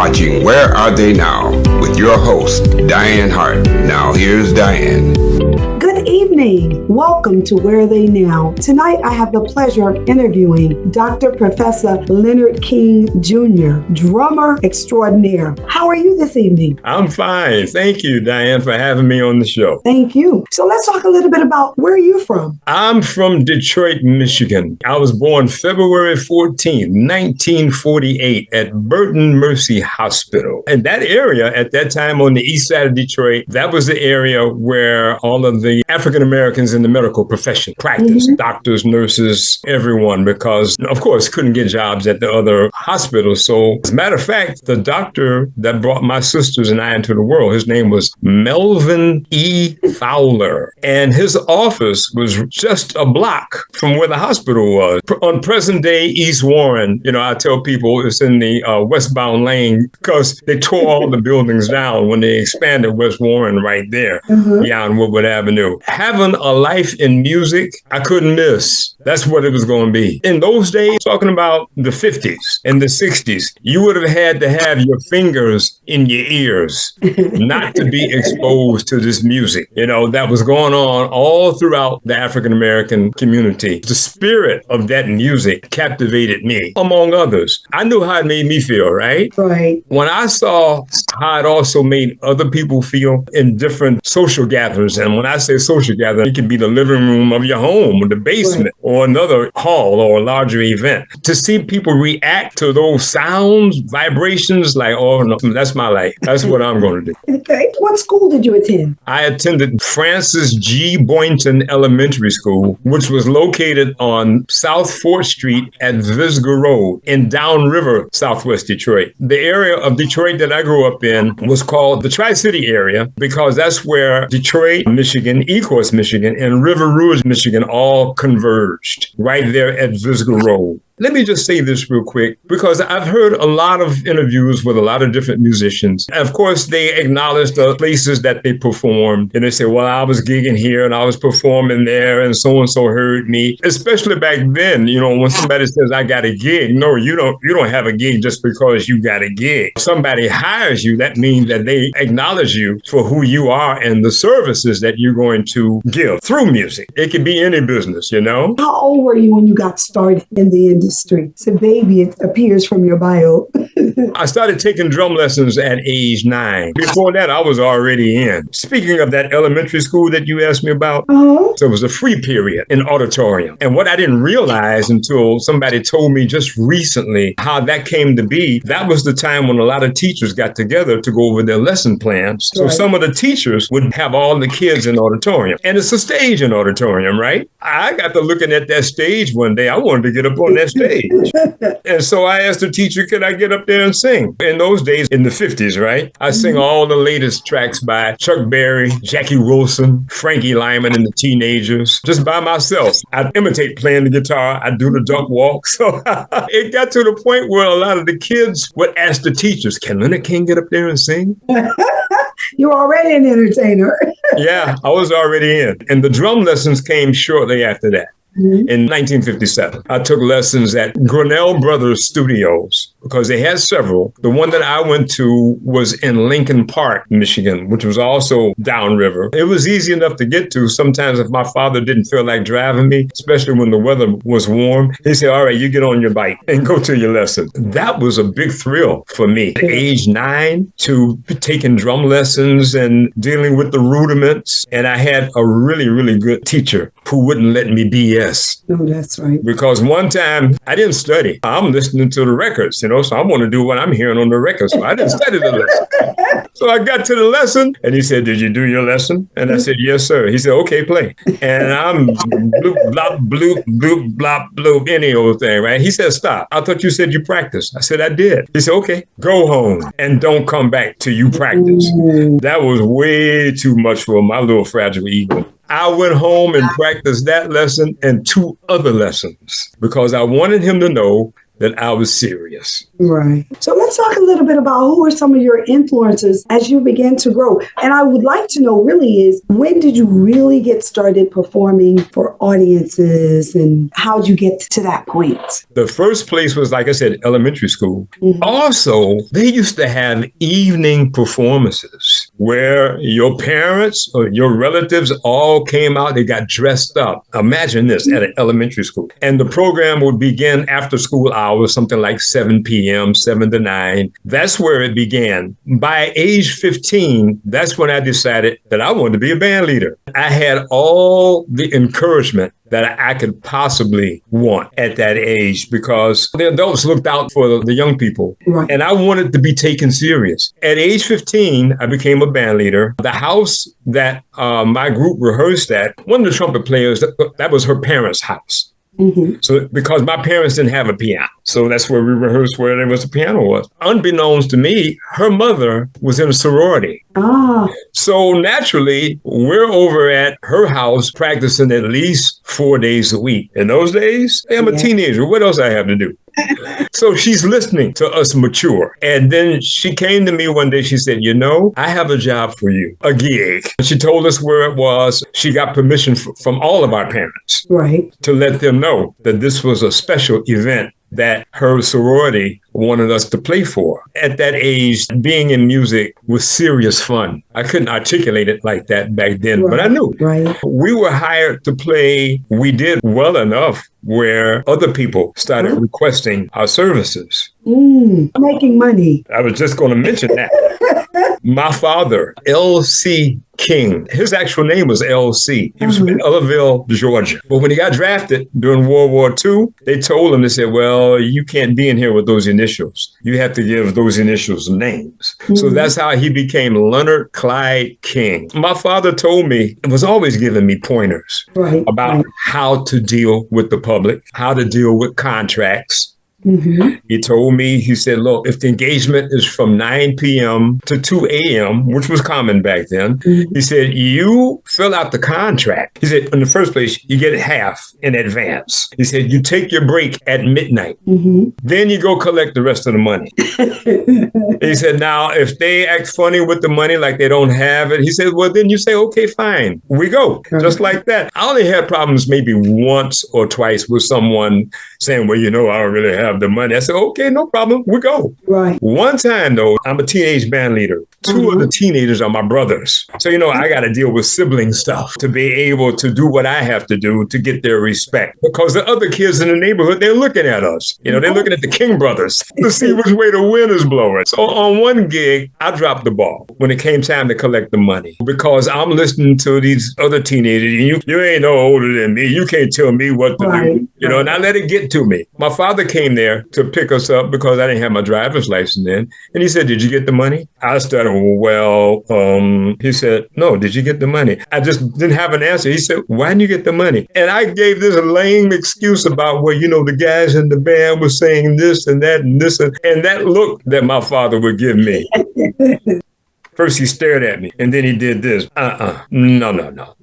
watching Where Are They Now with your host, Dianne Hart. Now here's Dianne. Good evening. Welcome to Where Are They Now? Tonight I have the pleasure of interviewing Dr. Professor Leonard King Jr., drummer extraordinaire. How are you this evening? I'm fine. Thank you, Dianne, for having me on the show. Thank you. So let's talk a little bit about where are you from? I'm from Detroit, Michigan. I was born February 14, 1948 at Burton Mercy Hospital. And that area at that time on the east side of Detroit, that was the area where all of the African Americans in the medical profession practiced, doctors, nurses, everyone, because, of course, couldn't get jobs at the other hospitals. So, as a matter of fact, the doctor that brought my sisters and I into the world, his name was Melvin E. Fowler. And his office was just a block from where the hospital was. On present-day East Warren, I tell people it's in the westbound lane because they tore all the buildings down when they expanded West Warren right there beyond Woodward Avenue. Having a life in music, I couldn't miss. That's what it was going to be. In those days, talking about the 50s and the 60s, you would have had to have your fingers in your ears not to be exposed to this music, that was going on all throughout the African American community. The spirit of that music captivated me, among others. I knew how it made me feel, right? Right. When I saw how it also made other people feel in different social gatherings, and when I say social gathering, it could be the living room of your home or the basement or another hall or a larger event. To see people react to those sounds, vibrations, like, oh, no, that's my life. That's what I'm going to do. Okay. What school did you attend? I attended Francis G. Boynton Elementary School, which was located on South 4th Street at Visger Road in Downriver, Southwest Detroit. The area of Detroit that I grew up in was called the Tri-City area because that's where Detroit, Michigan, Ecorse, Michigan, and River Rouge, Michigan all converged right there at Visger Road. Let me just say this real quick, because I've heard a lot of interviews with a lot of different musicians. And of course, they acknowledge the places that they performed. And they say, well, I was gigging here and I was performing there and so heard me. Especially back then, when somebody says, I got a gig. No, you don't have a gig just because you got a gig. Somebody hires you, that means that they acknowledge you for who you are and the services that you're going to give through music. It could be any business, How old were you when you got started in the industry? It's a baby, it appears from your bio. I started taking drum lessons at age 9. Before that, I was already in. Speaking of that elementary school that you asked me about, so it was a free period in auditorium. And what I didn't realize until somebody told me just recently how that came to be, that was the time when a lot of teachers got together to go over their lesson plans. So some of the teachers would have all the kids in auditorium. And it's a stage in auditorium, right? I got to looking at that stage one day. I wanted to get up on that stage. And so I asked the teacher, could I get up there and sing? In those days, in the 50s, right? I sing all the latest tracks by Chuck Berry, Jackie Wilson, Frankie Lyman and the Teenagers, just by myself. I imitate playing the guitar. I do the duck walk. So it got to the point where a lot of the kids would ask the teachers, can Leonard King get up there and sing? You're already an entertainer. Yeah, I was already in. And the drum lessons came shortly after that. In 1957, I took lessons at Grinnell Brothers Studios because they had several. The one that I went to was in Lincoln Park, Michigan, which was also downriver. It was easy enough to get to. Sometimes if my father didn't feel like driving me, especially when the weather was warm, he said, all right, you get on your bike and go to your lesson. That was a big thrill for me. At age 9 to taking drum lessons and dealing with the rudiments. And I had a really, really good teacher who wouldn't let me BS. Oh, that's right. Because one time I didn't study. I'm listening to the records, so I want to do what I'm hearing on the records. So I didn't study the lesson. So I got to the lesson and he said, did you do your lesson? And I said, yes, sir. He said, okay, play. And I'm bloop, blop, bloop, bloop, blop, bloop, any old thing, right? He said, stop. I thought you said you practiced. I said, I did. He said, okay, go home and don't come back till you practice. That was way too much for my little fragile ego. I went home and practiced that lesson and 2 other lessons because I wanted him to know that I was serious. Right. So let's talk a little bit about who are some of your influences as you began to grow. And I would like to know really is, when did you really get started performing for audiences and how did you get to that point? The first place was, like I said, elementary school. Mm-hmm. Also, they used to have evening performances where your parents or your relatives all came out. They got dressed up. Imagine this at an elementary school. And the program would begin after school hours, something like 7 p.m., 7 to 9. That's where it began. By age 15, that's when I decided that I wanted to be a band leader. I had all the encouragement that I could possibly want at that age because the adults looked out for the young people. Right. And I wanted to be taken serious. At age 15, I became a band leader. The house that my group rehearsed at, one of the trumpet players, that was her parents' house. Mm-hmm. So because my parents didn't have a piano. So that's where we rehearsed where there was a piano was. Unbeknownst to me, her mother was in a sorority. Ah. So naturally, we're over at her house practicing at least 4 days a week. In those days, I'm a teenager. What else I have to do? So she's listening to us mature. And then she came to me one day. She said, you know, I have a job for you, a gig. She told us where it was. She got permission from all of our parents, right, to let them know that this was a special event that her sorority wanted us to play for. At that age, being in music was serious fun. I couldn't articulate it like that back then, but I knew. Right. We were hired to play. We did well enough where other people started requesting our services. Making money. I was just going to mention that. My father, L.C. King, his actual name was L.C. He was from Ellerville, Georgia. But when he got drafted during World War II, they told him, they said, well, you can't be in here with those initials. You have to give those initials names. So that's how he became Leonard Clyde King. My father told me, was always giving me pointers about how to deal with the public, how to deal with contracts. He told me, he said, look, if the engagement is from 9 p.m. to 2 a.m., which was common back then, he said, you fill out the contract. He said, in the first place, you get half in advance. He said, you take your break at midnight. Then you go collect the rest of the money. He said, now, if they act funny with the money, like they don't have it, he said, well, then you say, okay, fine, we go. Just like that. I only had problems maybe once or twice with someone saying, well, you know, I don't really have the money. I said, okay, no problem. We go. Right. One time, though, I'm a teenage band leader. Two of the teenagers are my brothers. So, you know, I got to deal with sibling stuff to be able to do what I have to do to get their respect. Because the other kids in the neighborhood, they're looking at us. You know, they're looking at the King brothers to see which way the wind is blowing. So on one gig, I dropped the ball when it came time to collect the money because I'm listening to these other teenagers. And you ain't no older than me. You can't tell me what to do. You know, and I let it get to me. My father came there to pick us up because I didn't have my driver's license then. And he said, did you get the money? I started, well, he said, no, did you get the money? I just didn't have an answer. He said, why didn't you get the money? And I gave this lame excuse about, well, you know, the guys in the band were saying this and that and this. And that look that my father would give me. First, he stared at me, and then he did this. No,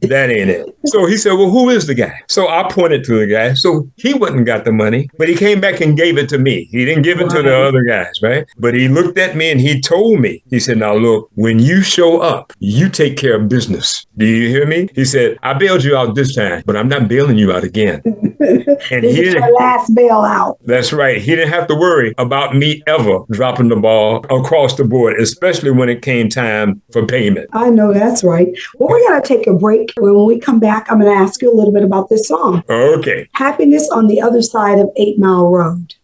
that ain't it. So he said, well, who is the guy? So I pointed to the guy. So he went and got the money, but he came back and gave it to me. He didn't give it to the other guys, right? But he looked at me and he told me, he said, now look, when you show up, you take care of business. Do you hear me? He said, I bailed you out this time, but I'm not bailing you out again. And this is your last bailout. That's right. He didn't have to worry about me ever dropping the ball across the board, especially when it came time for payment. I know that's right. Well, we're going to take a break. When we come back, I'm going to ask you a little bit about this song. Okay. Happiness on the Other Side of 8 Mile Road.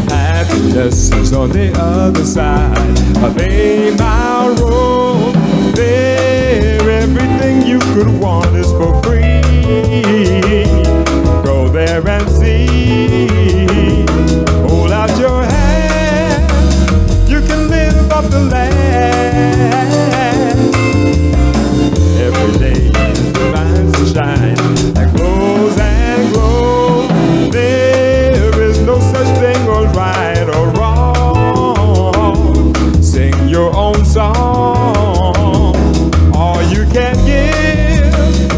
Happiness is on the other side of 8 Mile Road. There, everything you could want is for free. Go there and see. Hold out your hand. You can live off the land. Every day is divine sunshine that glows and glows. There is no such thing as right or wrong. Sing your own song. All you can give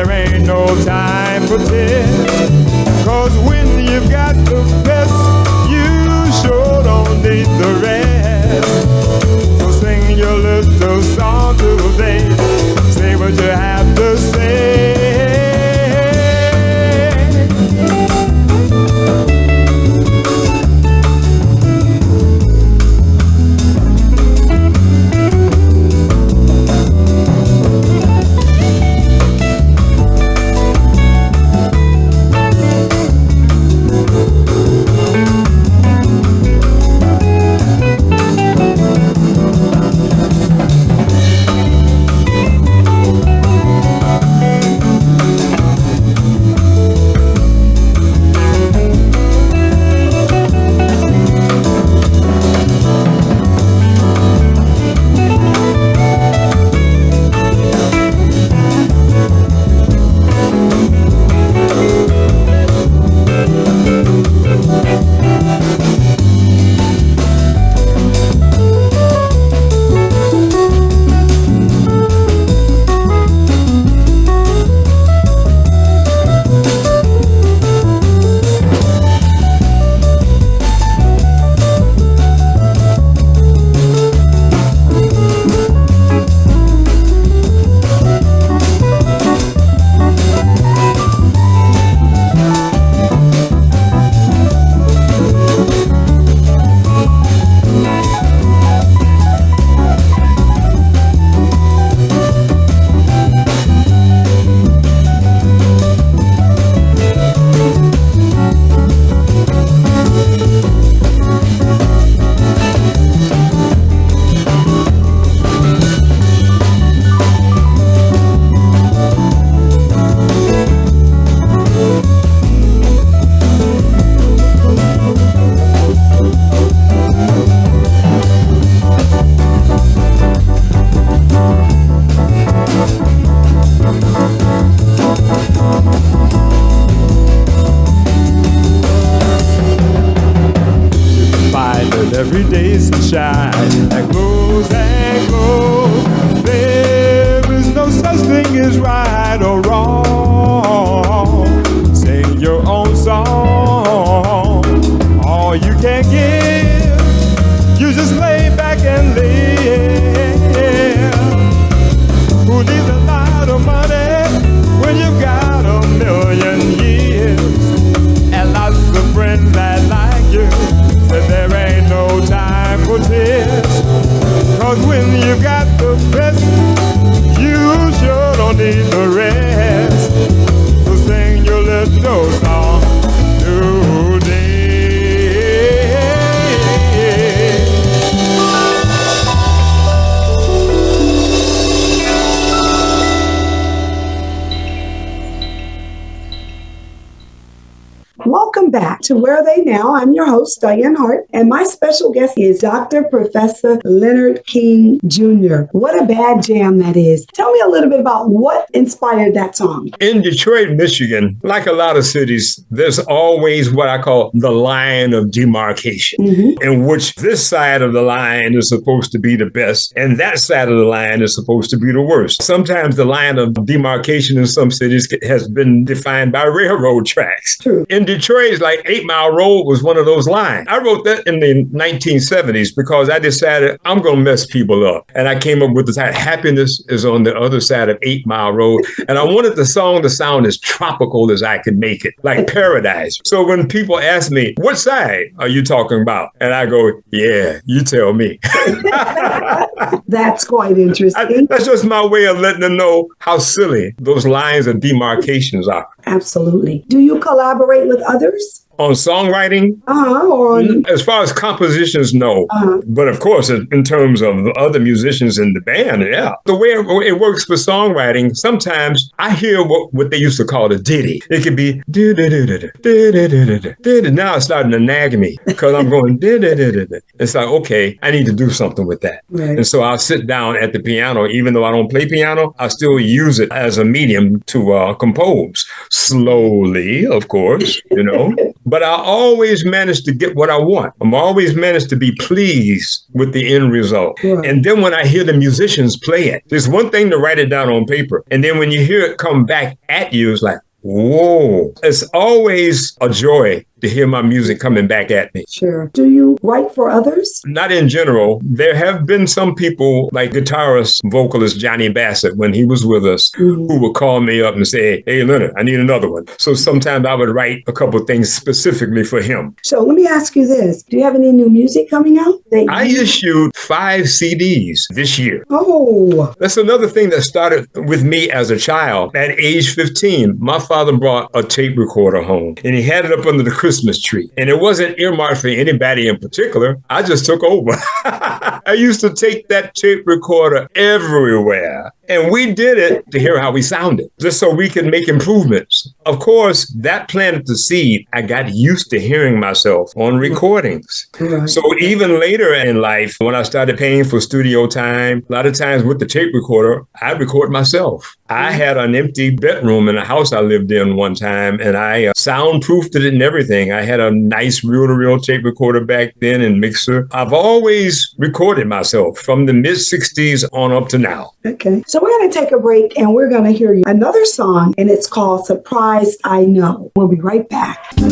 there ain't no time for tears. Cause when you've got the best, you sure don't need the rest. So sing your little song today. Say what you have to say. Every day's sunshine that glows and glows. There is no such thing as right or wrong. Sing your own song. All you can give, you just lay back and live. Who needs a lot of money when you've got a million years and lots of friends that like you? But there ain't no time for tears. Cause when you got the best, you sure don't need the rest. So sing your little song today. Welcome back to Where Are They Now? I'm your host, Dianne Hart, and my special guest is Dr. Professor Leonard King Jr. What a bad jam that is. Tell me a little bit about what inspired that song. In Detroit, Michigan, like a lot of cities, there's always what I call the line of demarcation, in which this side of the line is supposed to be the best, and that side of the line is supposed to be the worst. Sometimes the line of demarcation in some cities has been defined by railroad tracks. True. In Detroit, like 8 Mile Road was one of those lines. I wrote that in the 1970s because I decided I'm going to mess people up. And I came up with this, happiness is on the other side of 8 Mile Road. And I wanted the song to sound as tropical as I could make it, like paradise. So when people ask me, what side are you talking about? And I go, yeah, you tell me. That's quite interesting. That's just my way of letting them know how silly those lines of demarcations are. Absolutely. Do you collaborate with others? On songwriting? As far as compositions, no. But of course, in terms of other musicians in the band, yeah. The way it works for songwriting, sometimes I hear what they used to call a ditty. It could be, now it's starting to nag me because I'm going, it's like, okay, I need to do something with that. Right. And so I'll sit down at the piano, even though I don't play piano, I still use it as a medium to compose. slowly, of course, but I always manage to get what I want. I'm always managed to be pleased with the end result. Right. And then when I hear the musicians play it, there's one thing to write it down on paper. And then when you hear it come back at you, it's like, whoa. It's always a joy to hear my music coming back at me. Sure. Do you write for others? Not in general. There have been some people like guitarist, vocalist Johnny Bassett, when he was with us, who would call me up and say, hey, Leonard, I need another one. So sometimes I would write a couple of things specifically for him. So let me ask you this. Do you have any new music coming out? I issued 5 CDs this year. Oh. That's another thing that started with me as a child. At age 15, my father brought a tape recorder home and he had it up under the Christmas tree. And it wasn't earmarked for anybody in particular. I just took over. I used to take that tape recorder everywhere. And we did it to hear how we sounded, just so we could make improvements. Of course, that planted the seed. I got used to hearing myself on recordings. Right. So even later in life, when I started paying for studio time, a lot of times with the tape recorder, I record myself. I had an empty bedroom in a house I lived in one time, and I soundproofed it and everything. I had a nice reel-to-reel tape recorder back then and mixer. I've always recorded myself from the mid-60s on up to now. Okay. So we're going to take a break and we're going to hear another song, and it's called Surprised I Know. We'll be right back. New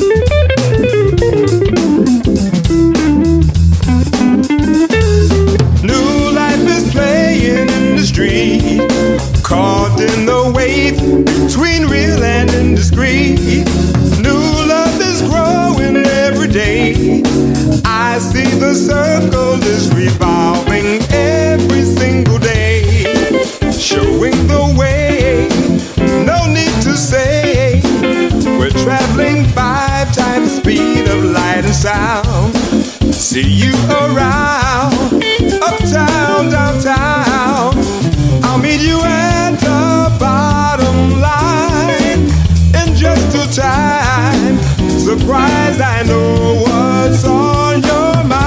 life is playing in the street, caught in the wave between real and indiscreet. New love is growing every day. I see the circle is revolving every single day, showing the way. No need to say we're traveling 5 times the speed of light and sound. See you around, uptown, downtown. I'll meet you at the bottom line in just a time. Surprised I know what's on your mind.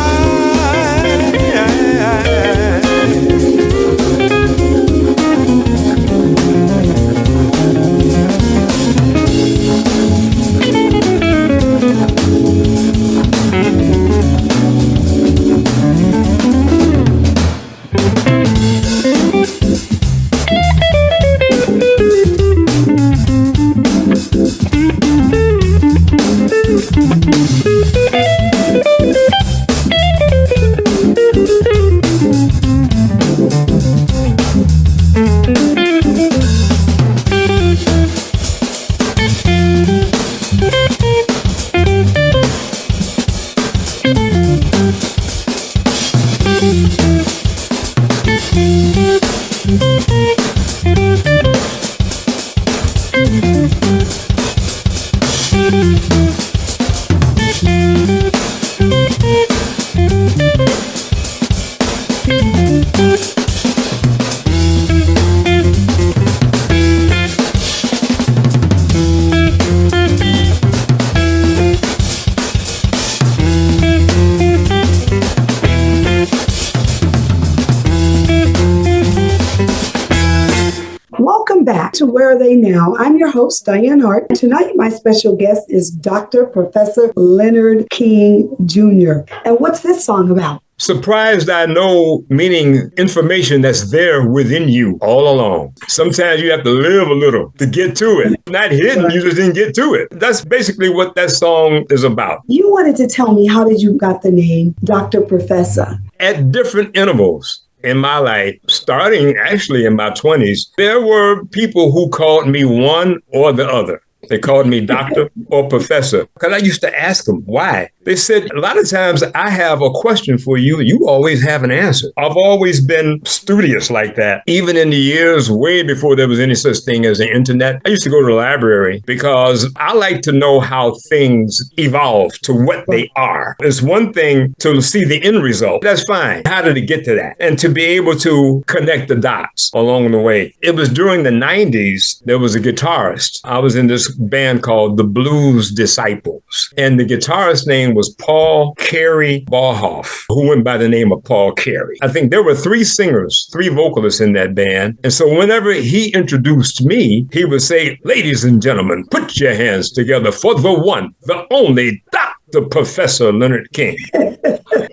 To Where Are They Now? I'm your host, Dianne Hart. Tonight, my special guest is Dr. Professor Leonard King Jr. And what's this song about? Surprised I know, meaning information that's there within you all along. Sometimes you have to live a little to get to it. Not hidden, you just didn't get to it. That's basically what that song is about. You wanted to tell me, how did you got the name Dr. Professor? At different intervals in my life, starting actually in my 20s, there were people who called me one or the other. They called me doctor or professor, because I used to ask them why. They said, a lot of times I have a question for you. You always have an answer. I've always been studious like that. Even in the years way before there was any such thing as the internet, I used to go to the library because I like to know how things evolve to what they are. It's one thing to see the end result. That's fine. How did it get to that? And to be able to connect the dots along the way. It was during the 90s, there was a guitarist. I was in this band called the Blues Disciples. And the guitarist's name was Paul Carey Barhoff, who went by the name of Paul Carey. I think there were 3 singers, 3 vocalists in that band. And so whenever he introduced me, he would say, "Ladies and gentlemen, put your hands together for the one, the only Dr. Professor Leonard King."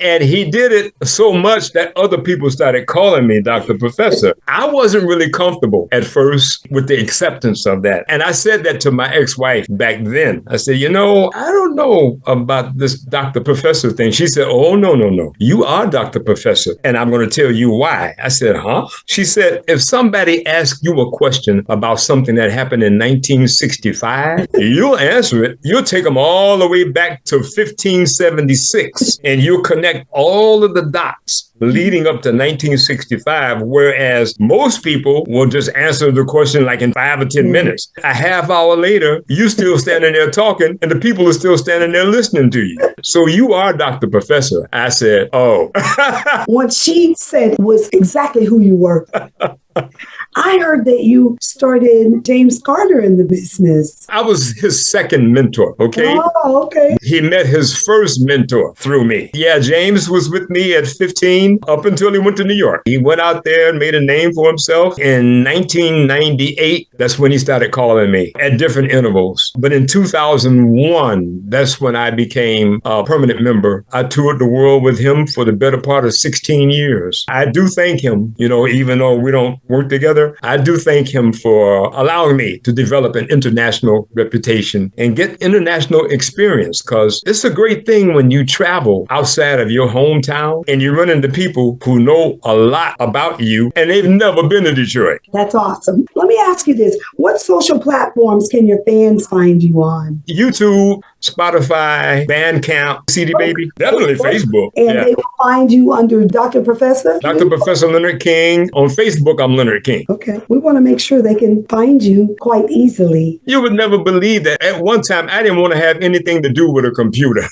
And he did it so much that other people started calling me Dr. Professor. I wasn't really comfortable at first with the acceptance of that. And I said that to my ex-wife back then. I said, I don't know about this Dr. Professor thing. She said, "Oh, no. You are Dr. Professor. And I'm going to tell you why." I said, "Huh?" She said, "If somebody asks you a question about something that happened in 1965, you'll answer it. You'll take them all the way back to 1576 and you'll connect all of the dots leading up to 1965, whereas most people will just answer the question like in 5 or 10 minutes. A half hour later, you still standing there talking and the people are still standing there listening to you. So you are Dr. Professor." I said, "Oh." What she said was exactly who you were. I heard that you started James Carter in the business. I was his second mentor, okay? Oh, okay. He met his first mentor through me. Yeah, James was with me at 15 up until he went to New York. He went out there and made a name for himself. In 1998, that's when he started calling me at different intervals. But in 2001, that's when I became a permanent member. I toured the world with him for the better part of 16 years. I do thank him, even though we don't work together, I do thank him for allowing me to develop an international reputation and get international experience, because it's a great thing when you travel outside of your hometown and you run into people who know a lot about you and they've never been to Detroit. That's awesome. Let me ask you this. What social platforms can your fans find you on? YouTube, Spotify, Bandcamp, CD Baby, definitely Facebook. And they will find you under Dr. Professor? Dr. Professor Leonard King. On Facebook, I'm Leonard King. Okay. We want to make sure they can find you quite easily. You would never believe that at one time, I didn't want to have anything to do with a computer.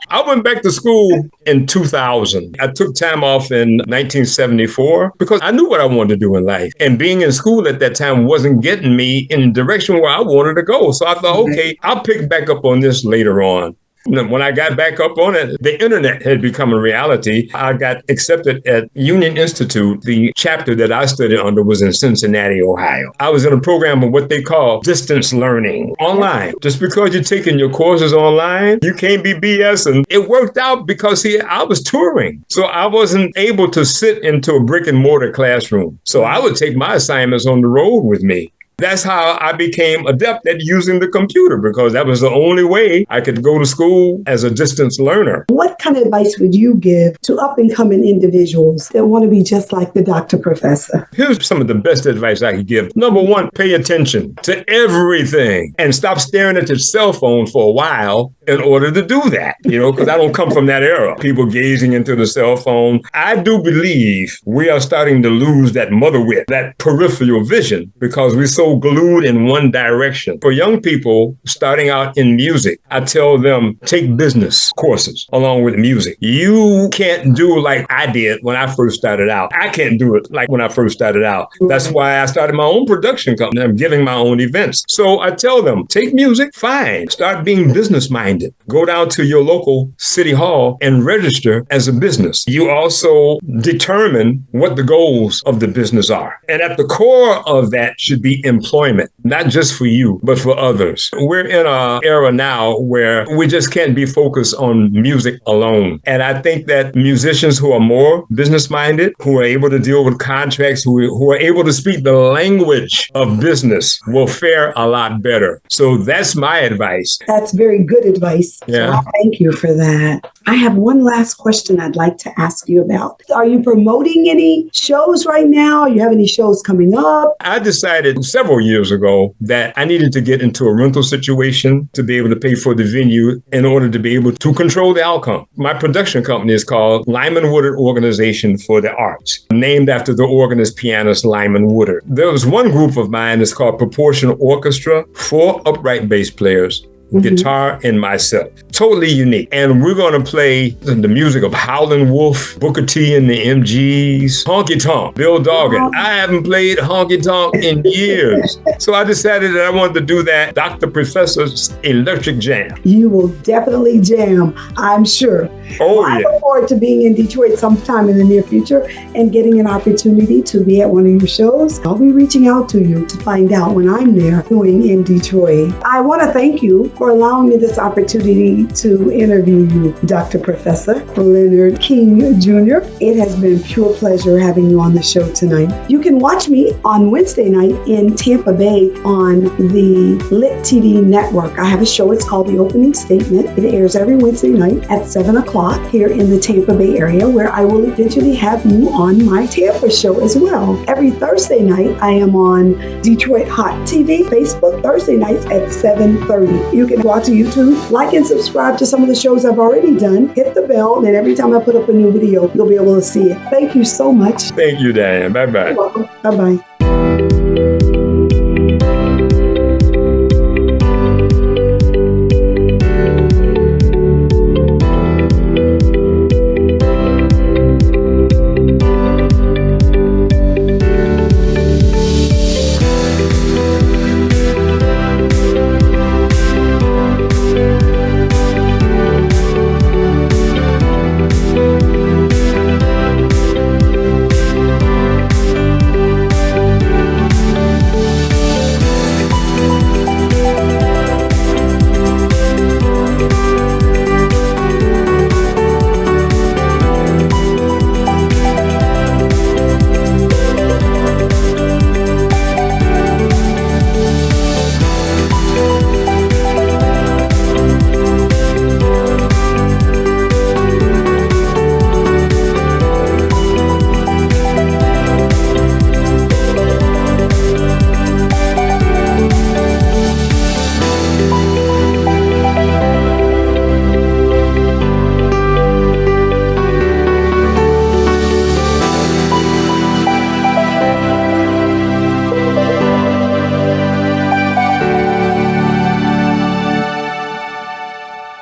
I went back to school in 2000. I took time off in 1974 because I knew what I wanted to do in life. And being in school at that time wasn't getting me in the direction where I wanted to go. So I thought, okay, I'll pick back up on this later on. When I got back up on it, the internet had become a reality. I got accepted at Union Institute. The chapter that I studied under was in Cincinnati, Ohio. I was in a program of what they call distance learning online. Just because you're taking your courses online, you can't be BS. And it worked out because, I was touring. So I wasn't able to sit into a brick and mortar classroom. So I would take my assignments on the road with me. That's how I became adept at using the computer, because that was the only way I could go to school as a distance learner. What kind of advice would you give to up-and-coming individuals that want to be just like the Dr. Professor? Here's some of the best advice I could give. Number one, pay attention to everything and stop staring at your cell phone for a while in order to do that, because I don't come from that era. People gazing into the cell phone. I do believe we are starting to lose that mother wit, that peripheral vision, because we're so glued in one direction. For young people starting out in music, I tell them, take business courses along with music. You can't do like I did when I first started out. I can't do it like when I first started out. That's why I started my own production company. I'm giving my own events. So I tell them, take music, fine. Start being business minded. Go down to your local city hall and register as a business. You also determine what the goals of the business are. And at the core of that should be employment, not just for you, but for others. We're in an era now where we just can't be focused on music alone. And I think that musicians who are more business-minded, who are able to deal with contracts, who are able to speak the language of business will fare a lot better. So that's my advice. That's very good advice. Yeah. So I thank you for that. I have one last question I'd like to ask you about. Are you promoting any shows right now? You have any shows coming up? I decided several years ago that I needed to get into a rental situation to be able to pay for the venue in order to be able to control the outcome. My production company is called Lyman Woodard Organization for the Arts, named after the organist pianist Lyman Woodard. There was one group of mine that's called Proportional Orchestra, 4 upright bass players, guitar, and myself. Totally unique. And we're going to play the music of Howlin' Wolf, Booker T and the MGs, Honky Tonk, Bill Doggett. I haven't played Honky Tonk in years. So I decided that I wanted to do that Dr. Professor's Electric Jam. You will definitely jam, I'm sure. I look forward to being in Detroit sometime in the near future and getting an opportunity to be at one of your shows. I'll be reaching out to you to find out when I'm there doing in Detroit. I want to thank you for allowing me this opportunity to interview you, Dr. Professor Leonard King Jr. It has been a pure pleasure having you on the show tonight. You can watch me on Wednesday night in Tampa Bay on the Lit TV network. I have a show. It's called The Opening Statement. It airs every Wednesday night at 7 o'clock here in the Tampa Bay area, where I will eventually have you on my Tampa show as well. Every Thursday night, I am on Detroit Hot TV, Facebook, Thursday nights at 7:30. You can go out to YouTube, like and subscribe to some of the shows I've already done. Hit the bell, and every time I put up a new video, you'll be able to see it. Thank you so much. Thank you, Dianne. Bye-bye. You're welcome. Bye-bye.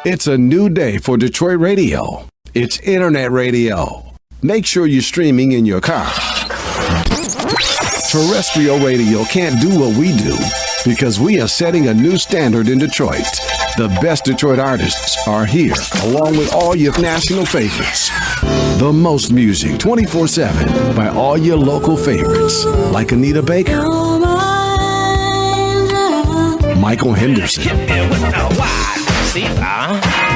It's a new day for Detroit radio. It's internet radio. Make sure you're streaming in your car. Terrestrial radio can't do what we do because we are setting a new standard in Detroit. The best Detroit artists are here, along with all your national favorites. The most music 24/7 by all your local favorites, like Anita Baker, Michael Henderson,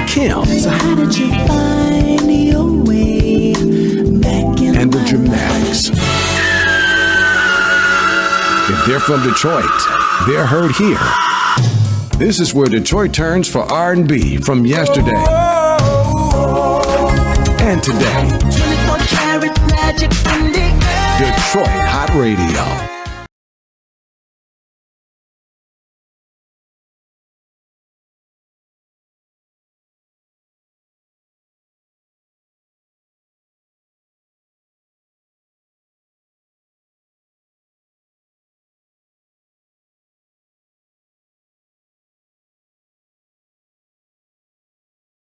Kim, So how did you find your way back in and the Dramatics. If they're from Detroit, they're heard here. This is where Detroit turns for R&B from yesterday and today. 24 karat magic in the air. Detroit Hot Radio.